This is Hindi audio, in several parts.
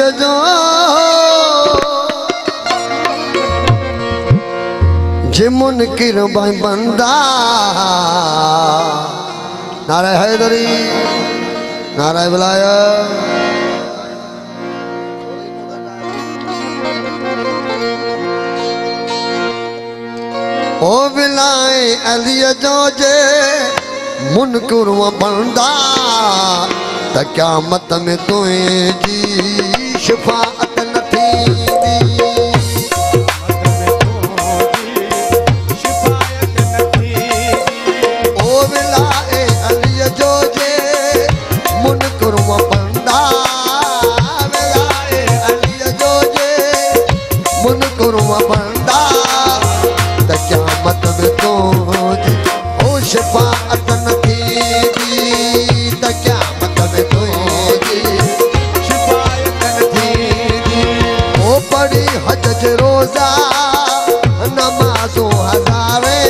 अली जो जे मुनकिर बंदा नारे हैदरी नारे बुलाया ओ बिलाए अली जो जे मुनकिर बंदा त क़यामत में तुझी शिफाअत न थींदी ओ विलाए अली जो जे मुनकिर बंदा विलाए अली जो जे मुनकिर बंदा त क़यामत में तुझी ओ शिफाअत न थींदी त क़यामत में तुझी शिफाअत न थींदी ओ पढ़ी हज जे रोज़ा नमाज़ो हज़ारे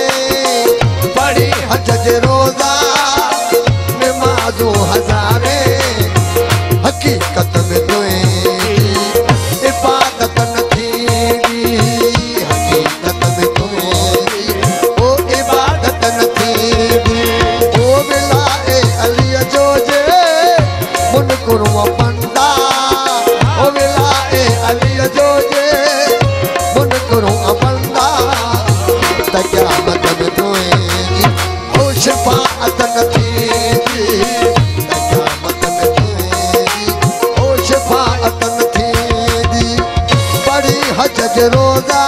पढ़ी हज जे रोज़ा नमाज़ो हज़ारे हकीकत में तुझी इबादत न थींदी हकीकत में तुझी ओ इबादत न थींदी ओ विलाए अली जो जे मुनकिर बंदा ओ विलाए अली जो जे मुनकिर बंदा त क़यामत में तुझी ओ शिफाअत न थींदी त क़यामत में तुझी ओ शिफाअत न थींदी पढ़ी हज जे रोज़ा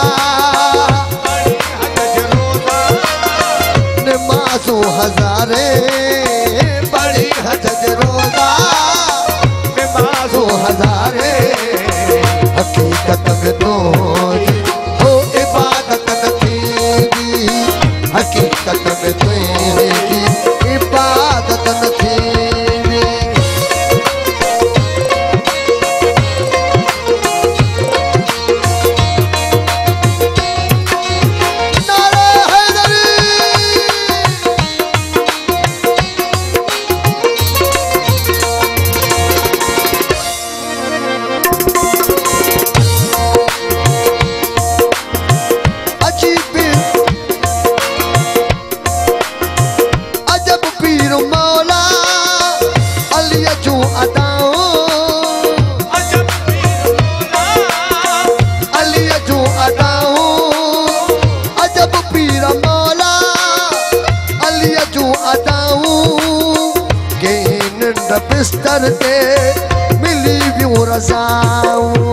नमाज़ो हज़ारे पढ़ी हज जे रोज़ा नमाज़ो हज़ारे हकीकत में तुझी ओ इबादत न थींदी हकीकत में तुझी इबादत न थींदी नारे हैदरी अजीब अजब पीर मौला अली जो अदाओं अली जो अदाओं अजब पीर मौला अली जो अदाऊं के निंड बिस्तर ते मिली वियूं रज़ाऊं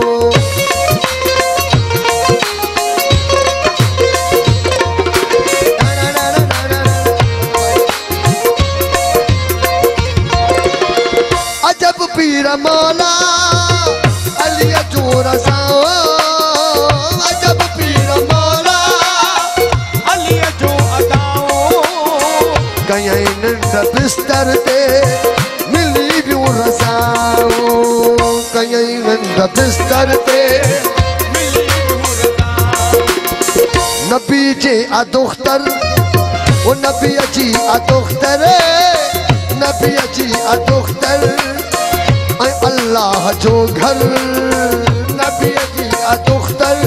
अजब पीर मौला अली जो रज़ाऊं अजब पीर मौला अली जो अदाओं कहीं निंड बिस्तर ते मिली वियूं रज़ाऊं कहीं निंड बिस्तर ते मिली मुर्दाऊं नबी जे अदुख्तर वो नबी जी अदुख्तर नबी जी अदुख्तर ऐं अल्लाह जो घर नबी जी अदुख्तर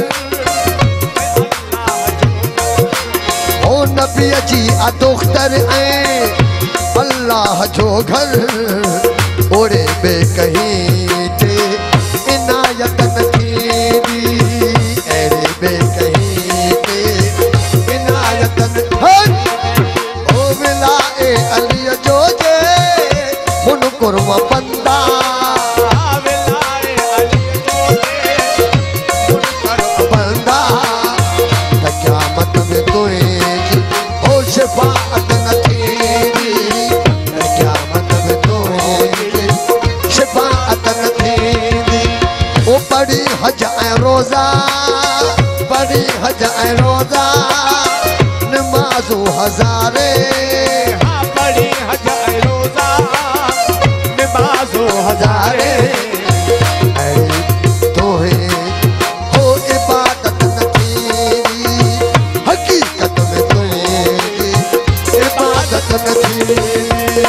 ओ नबी जी अदुख्तर ऐं अल्लाह जो घर ओड़े बे कहीं ते इनायत न थींदी अहिड़े बे कहीं ते इनायत न ओ विलाए अली जो जे मुनकिर बंदा विलाए अली जो जे मुनकिर बंदा त क़यामत में तुझी ओ शिफाअत न थींदी त क़यामत में तुझी शिफाअत न थींदी ओ पढ़ी हज ऐं रोज़ा पढ़ी हज ऐं रोज़ा नमाज़ो हज़ारे हाँ पढ़ी हज ऐं रोज़ा नमाज़ो हज़ारे तोहे हो इबादत न थींदी हकीकत में तुझी इबादत न थींदी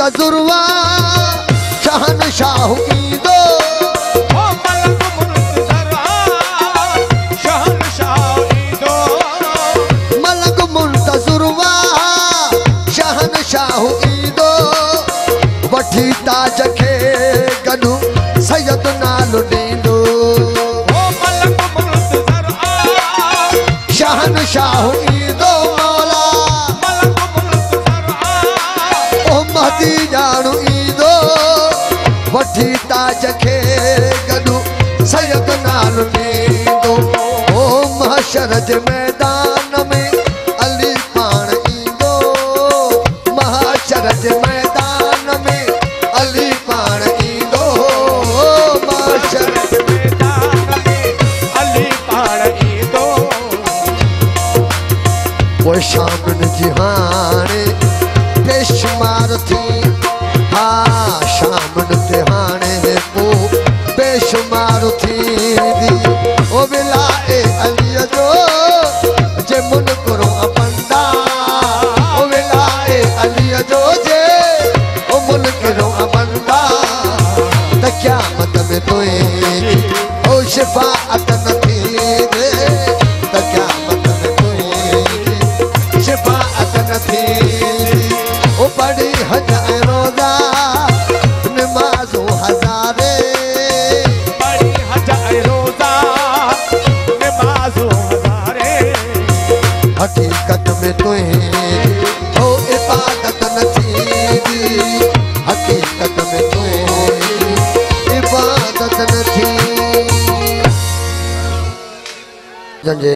मुंतजुरवा शहनशाह ईंदो ओ मलक मुंतजरवा शहनशाह ईंदो मलक मुंतजुरवा शहनशाह ईंदो वठी ताज खे गॾु सैयद नालो ॾींदो ओ मलक मुंतजरवा शहनशाह ईंदो मौला मलक मुंतजरवा ओ महदी ॼाणू ईंदो वठी ताज खे गॾु सैयद नालो ॾींदो ओ महशर जे मैदान में अली पाण ईंदो महशर जे मैदान में अली पाण ईंदो महशर जे मैदान में अली पाण ईंदो पोइ शामन जी हाणे बेशुमार थी हा शामन ते हाणे पोइ बेशुमार थींदी ओ विलाए अलीअ जो जे मुनकुरो अपंदा ओ विलाए अलीअ जो जे ओ मुनकुरो अपंदा त क़यामत में तुंहिंजी ओ शिफ़ाअत न थींदे त क़यामत में तुंहिंजी शिफ़ाअत न थींदी ओ पढ़ी हज ऐं रोज़ा निमाज़ो हज़ारे पढ़ी हज ऐं रोज़ा निमाज़ो हज़ारे हकीकत में तुंहिंजी ओ इबादत न थींदी हकीकत में तुंहिंजी इबादत न थींदी जंहिंजे